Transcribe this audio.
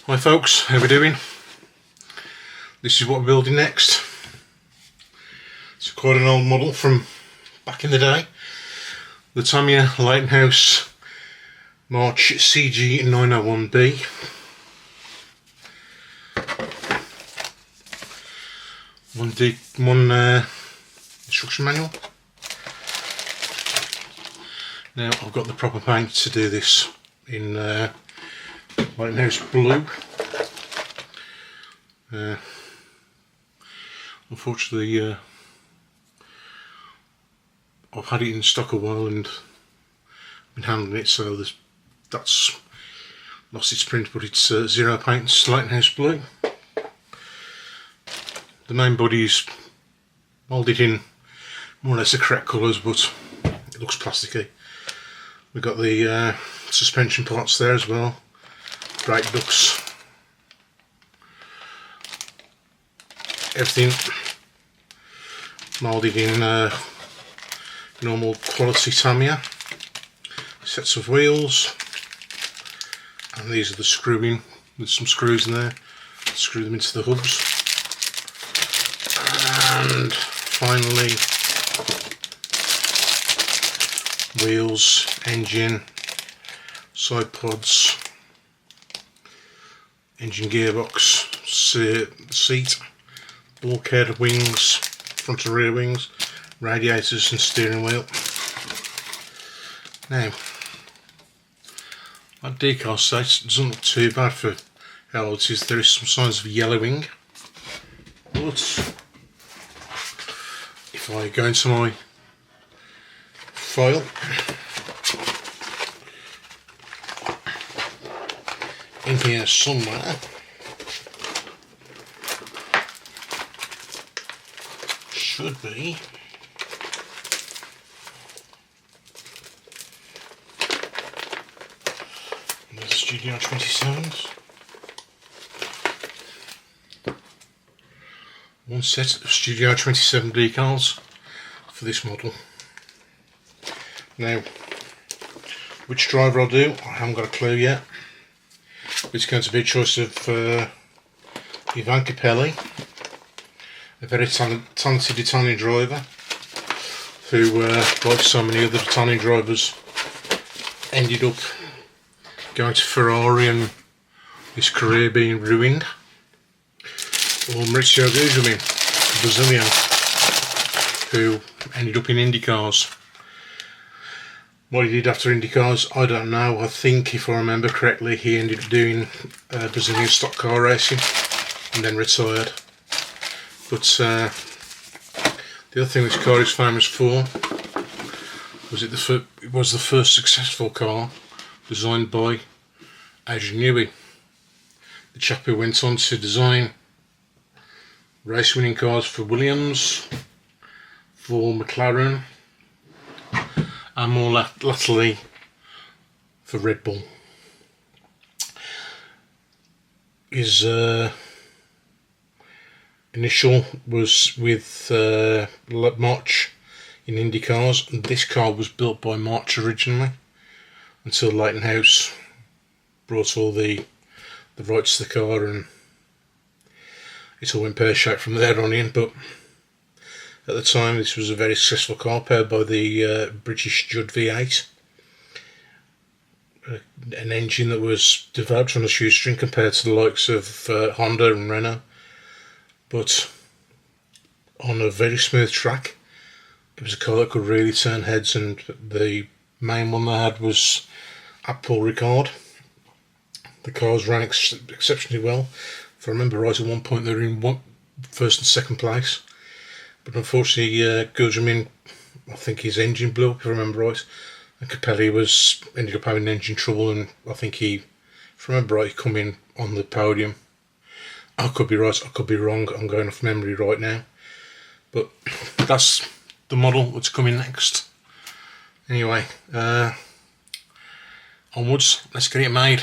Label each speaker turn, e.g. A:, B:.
A: Hi folks, how we doing? This is what we're building next. It's quite an old model from back in the day. The Tamiya Leyton March CG901B. One instruction manual. Now I've got the proper paint to do this in Leyton blue. Unfortunately, I've had it in stock a while and been handling it, so that's lost its print, but it's zero paint Leyton blue. The main body is moulded in more or less the correct colours, but it looks plasticky. We've got the suspension parts there as well, brake ducts, everything moulded in normal quality Tamiya. Sets of wheels, and these are the screwing. There's some screws in there, screw them into the hubs. And finally, wheels, engine, side pods, engine gearbox, seat, bulkhead, wings, front and rear wings, radiators and steering wheel. Now, that decal site doesn't look too bad for how old it is. There is some signs of yellowing, but if I go into my file, in here somewhere should be the Studio 27s. One set of Studio 27 decals for this model. Now, which driver I'll do, I haven't got a clue yet. It's going to be a choice of Ivan Capelli, a very talented Italian driver who, like so many other Italian drivers, ended up going to Ferrari and his career being ruined. Or Maurizio Guglielmin, Brazilian, who ended up in IndyCars. What he did after IndyCars, I don't know. I think, if I remember correctly, he ended up doing Brazilian stock car racing and then retired. But the other thing this car is famous for was it was the first successful car designed by Adrian Newey, the chap who went on to design race winning cars for Williams, for McLaren, and more latterly for Red Bull. His initial was with March in IndyCars, and this car was built by March originally until Leyton brought all the rights to the car, and it all went pear-shaped from there on in. But at the time, this was a very successful car, powered by the British Judd V8, an engine that was developed on a shoestring compared to the likes of Honda and Renault, but on a very smooth track. It was a car that could really turn heads, and the main one they had was at Paul Ricard. The cars ran exceptionally well. If I remember right, at one point they were in first and second place. But unfortunately, Guglielmin, I think his engine blew up, if I remember right, and Capelli ended up having engine trouble, and I think he, if I remember right, he come in on the podium. I could be right, I could be wrong, I'm going off memory right now. But that's the model that's coming next. Anyway, onwards, let's get it made.